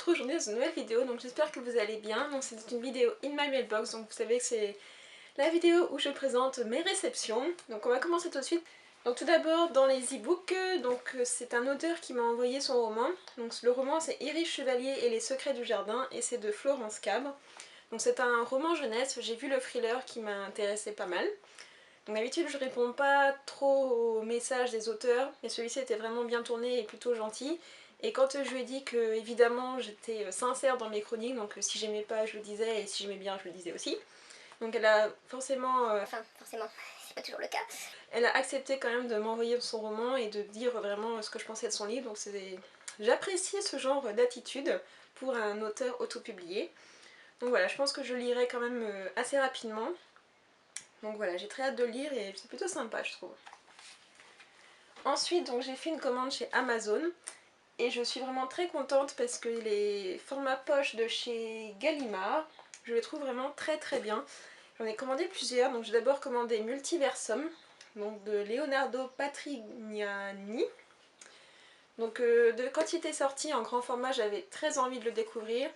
retrouve aujourd'hui dans une nouvelle vidéo, donc j'espère que vous allez bien. Donc c'est une vidéo in my mailbox, donc vous savez que c'est la vidéo où je présente mes réceptions. Donc on va commencer tout de suite. Donc tout d'abord dans les e-books, c'est un auteur qui m'a envoyé son roman. Donc le roman c'est Iris Chevalier et les secrets du jardin et c'est de Florence Cabre. Donc c'est un roman jeunesse, j'ai vu le thriller qui m'a intéressé pas mal. Donc d'habitude je réponds pas trop aux messages des auteurs, mais celui-ci était vraiment bien tourné et plutôt gentil. Et quand je lui ai dit que évidemment j'étais sincère dans mes chroniques, donc si j'aimais pas je le disais et si j'aimais bien je le disais aussi. Donc elle a forcément... forcément, c'est pas toujours le cas. Elle a accepté quand même de m'envoyer son roman et de dire vraiment ce que je pensais de son livre, donc j'apprécie ce genre d'attitude pour un auteur autopublié. Donc voilà, je pense que je lirai quand même assez rapidement. Donc voilà, j'ai très hâte de lire et c'est plutôt sympa je trouve. Ensuite, donc j'ai fait une commande chez Amazon et je suis vraiment très contente parce que les formats poche de chez Gallimard, je les trouve vraiment très très bien. J'en ai commandé plusieurs, donc j'ai d'abord commandé Multiversum, donc de Leonardo Patrignani. Donc quand il était sorti en grand format, j'avais très envie de le découvrir.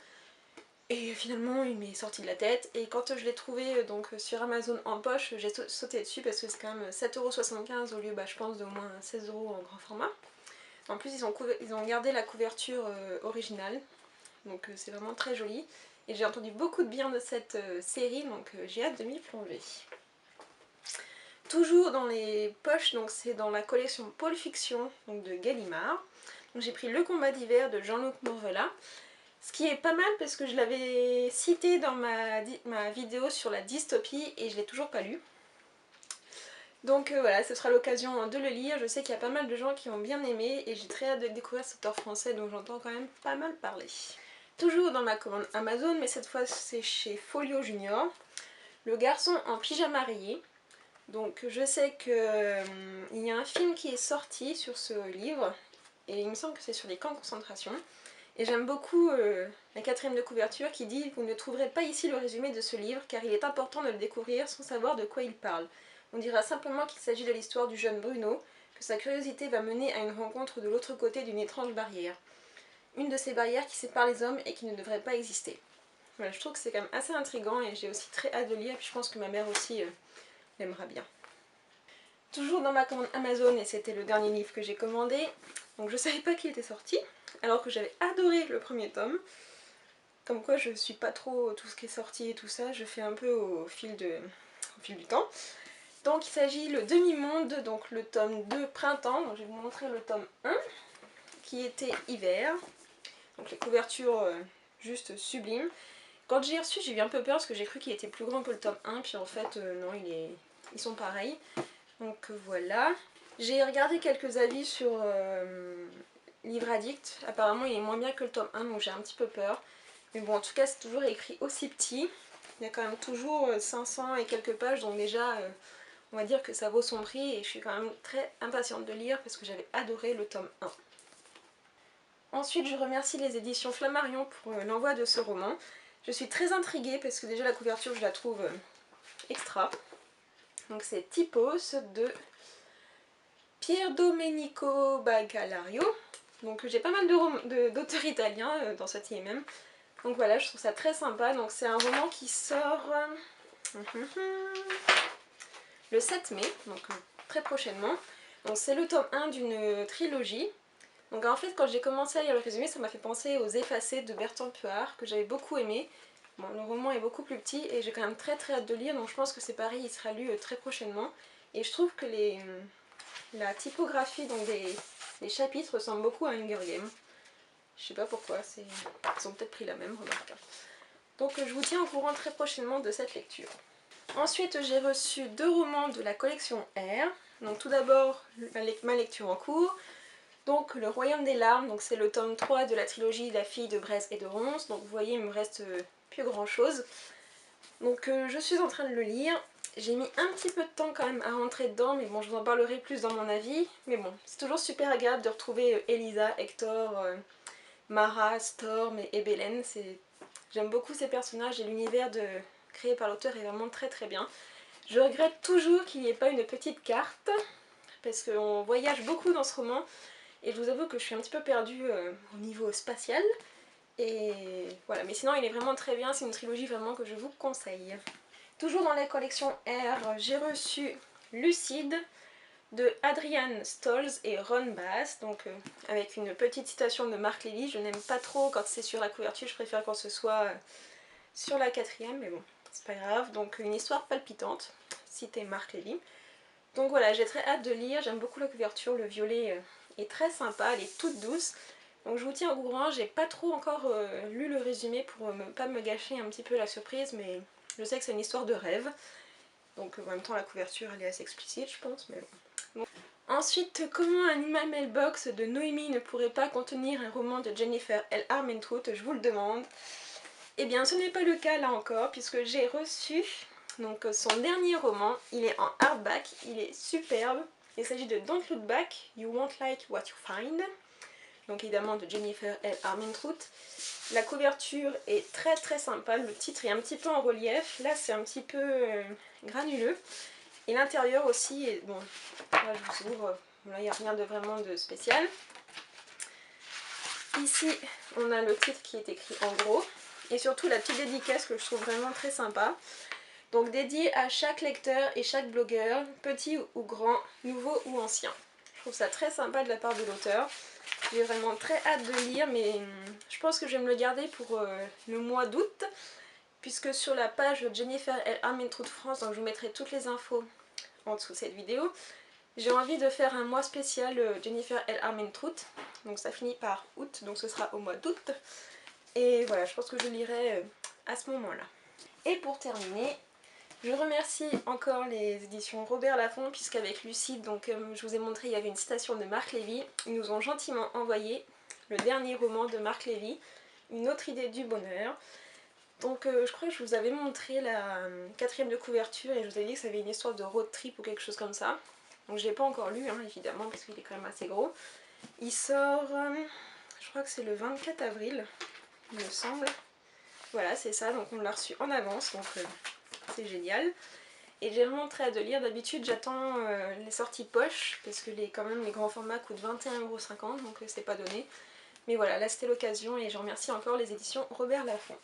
Et finalement il m'est sorti de la tête et quand je l'ai trouvé donc sur Amazon en poche, j'ai sauté dessus parce que c'est quand même 7,75€ au lieu je pense d'au moins 16€ en grand format. En plus ils ont gardé la couverture originale, donc c'est vraiment très joli. Et j'ai entendu beaucoup de bien de cette série, donc j'ai hâte de m'y plonger. Toujours dans les poches, donc c'est dans la collection Pôle Fiction donc de Gallimard. J'ai pris Le Combat d'hiver de Jean-Luc Morvela. Ce qui est pas mal parce que je l'avais cité dans ma vidéo sur la dystopie et je l'ai toujours pas lu. Donc voilà, ce sera l'occasion de le lire. Je sais qu'il y a pas mal de gens qui ont bien aimé et j'ai très hâte de découvrir cet auteur français dont j'entends quand même pas mal parler. Toujours dans ma commande Amazon, mais cette fois c'est chez Folio Junior. Le garçon en pyjama rayé. Donc je sais qu'il y a un film qui est sorti sur ce livre et il me semble que c'est sur les camps de concentration. Et j'aime beaucoup la quatrième de couverture qui dit « Vous ne trouverez pas ici le résumé de ce livre car il est important de le découvrir sans savoir de quoi il parle. On dira simplement qu'il s'agit de l'histoire du jeune Bruno, que sa curiosité va mener à une rencontre de l'autre côté d'une étrange barrière. Une de ces barrières qui séparent les hommes et qui ne devrait pas exister. » Voilà, je trouve que c'est quand même assez intriguant et j'ai aussi très hâte de lire et puis je pense que ma mère aussi l'aimera bien. Toujours dans ma commande Amazon, et c'était le dernier livre que j'ai commandé, donc je savais pas qu'il était sorti, alors que j'avais adoré le premier tome. Comme quoi je suis pas trop tout ce qui est sorti et tout ça, je fais un peu au fil du temps. Donc il s'agit le demi-monde, donc le tome 2 printemps, donc je vais vous montrer le tome 1, qui était hiver. Donc les couvertures juste sublimes. Quand j'ai reçu, j'ai eu un peu peur parce que j'ai cru qu'il était plus grand que le tome 1, puis en fait non, ils sont pareils. Donc voilà. J'ai regardé quelques avis sur Livre Addict. Apparemment il est moins bien que le tome 1, donc j'ai un petit peu peur. Mais bon, en tout cas c'est toujours écrit aussi petit. Il y a quand même toujours 500 et quelques pages, donc déjà on va dire que ça vaut son prix. Et je suis quand même très impatiente de lire parce que j'avais adoré le tome 1. Ensuite je remercie les éditions Flammarion pour l'envoi de ce roman. Je suis très intriguée parce que déjà la couverture je la trouve extra. Donc c'est Typos de Pier Domenico Bacalario. Donc j'ai pas mal d'auteurs italiens dans ce TMM. Donc voilà, je trouve ça très sympa. Donc c'est un roman qui sort le 7 mai, donc très prochainement. Donc c'est le tome 1 d'une trilogie. Donc en fait quand j'ai commencé à lire le résumé, ça m'a fait penser aux Effacés de Bertrand Puart, que j'avais beaucoup aimé. Bon, le roman est beaucoup plus petit et j'ai quand même très hâte de lire, donc je pense que c'est pareil, il sera lu très prochainement. Et je trouve que la typographie donc des chapitres ressemble beaucoup à Hunger Games. Je sais pas pourquoi, ils ont peut-être pris la même remarque. Donc je vous tiens au courant très prochainement de cette lecture. Ensuite j'ai reçu 2 romans de la collection R. Donc tout d'abord ma lecture en cours. Donc Le Royaume des larmes, donc c'est le tome 3 de la trilogie La fille de Braise et de Ronce. Donc vous voyez il me reste plus grand chose. Donc je suis en train de le lire. J'ai mis un petit peu de temps quand même à rentrer dedans, mais bon je vous en parlerai plus dans mon avis. Mais bon, c'est toujours super agréable de retrouver Elisa, Hector, Mara, Storm et Belen. J'aime beaucoup ces personnages et l'univers créé par l'auteur est vraiment très très bien. Je regrette toujours qu'il n'y ait pas une petite carte, parce qu'on voyage beaucoup dans ce roman. Et je vous avoue que je suis un petit peu perdue au niveau spatial. Et voilà, mais sinon il est vraiment très bien, c'est une trilogie vraiment que je vous conseille. Toujours dans la collection R, j'ai reçu Lucide de Adrian Stolz et Ron Bass, donc avec une petite citation de Marc Levy. Je n'aime pas trop quand c'est sur la couverture, je préfère quand ce soit sur la quatrième, mais bon, c'est pas grave. Donc une histoire palpitante, cité Marc Levy. Donc voilà, j'ai très hâte de lire, j'aime beaucoup la couverture, le violet est très sympa, elle est toute douce. Donc je vous tiens au courant, j'ai pas trop encore lu le résumé pour pas me gâcher un petit peu la surprise, mais je sais que c'est une histoire de rêve. Donc en même temps la couverture elle est assez explicite je pense, mais bon. Ensuite, comment un email mailbox de Noémie ne pourrait pas contenir un roman de Jennifer L. Armentrout, je vous le demande. Eh bien ce n'est pas le cas là encore, puisque j'ai reçu donc, son dernier roman, il est en hardback, il est superbe. Il s'agit de Don't Look Back, You Won't Like What You Find. Donc évidemment de Jennifer L. Armentrout. La couverture est très très sympa, le titre est un petit peu en relief, là c'est un petit peu granuleux. Et l'intérieur aussi, est, bon, là je vous ouvre, là il n'y a rien de vraiment de spécial. Ici on a le titre qui est écrit en gros, et surtout la petite dédicace que je trouve vraiment très sympa. Donc dédié à chaque lecteur et chaque blogueur, petit ou grand, nouveau ou ancien. Je trouve ça très sympa de la part de l'auteur. J'ai vraiment très hâte de lire, mais je pense que je vais me le garder pour le mois d'août, puisque sur la page Jennifer L. Armentrout France, donc je vous mettrai toutes les infos en dessous de cette vidéo, j'ai envie de faire un mois spécial Jennifer L. Armentrout, donc ça finit par août, donc ce sera au mois d'août, et voilà, je pense que je lirai à ce moment-là. Et pour terminer, je remercie encore les éditions Robert Laffont, puisqu'avec Lucide, donc comme je vous ai montré, il y avait une citation de Marc Levy. Ils nous ont gentiment envoyé le dernier roman de Marc Levy, Une autre idée du bonheur. Donc je crois que je vous avais montré la quatrième de couverture et je vous avais dit que ça avait une histoire de road trip ou quelque chose comme ça. Donc je l'ai pas encore lu, hein, évidemment, parce qu'il est quand même assez gros. Il sort, je crois que c'est le 24 avril, il me semble. Voilà, c'est ça, donc on l'a reçu en avance, donc c'est génial. Et j'ai vraiment très hâte de lire. D'habitude j'attends les sorties poche, parce que quand même les grands formats coûtent 21,50 €, donc c'est pas donné. Mais voilà, là c'était l'occasion et je remercie encore les éditions Robert Laffont.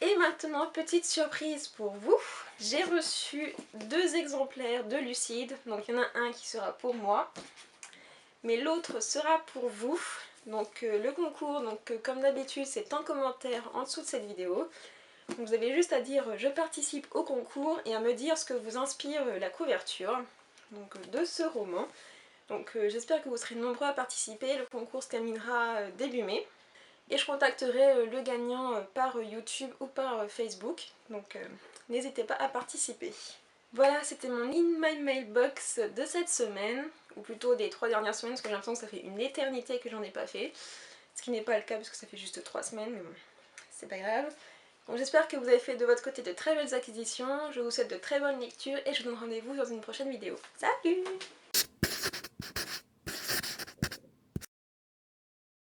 Et maintenant, petite surprise pour vous, j'ai reçu 2 exemplaires de Lucide. Donc il y en a un qui sera pour moi, mais l'autre sera pour vous. Donc le concours, donc comme d'habitude, c'est en commentaire en dessous de cette vidéo. Donc vous avez juste à dire je participe au concours et à me dire ce que vous inspire la couverture donc, de ce roman. Donc j'espère que vous serez nombreux à participer, le concours se terminera début mai. Et je contacterai le gagnant par YouTube ou par Facebook, donc n'hésitez pas à participer. Voilà, c'était mon In My Mailbox de cette semaine, ou plutôt des 3 dernières semaines, parce que j'ai l'impression que ça fait une éternité que j'en ai pas fait. Ce qui n'est pas le cas parce que ça fait juste 3 semaines, mais bon, c'est pas grave. Donc j'espère que vous avez fait de votre côté de très belles acquisitions, je vous souhaite de très bonnes lectures et je vous donne rendez-vous dans une prochaine vidéo. Salut!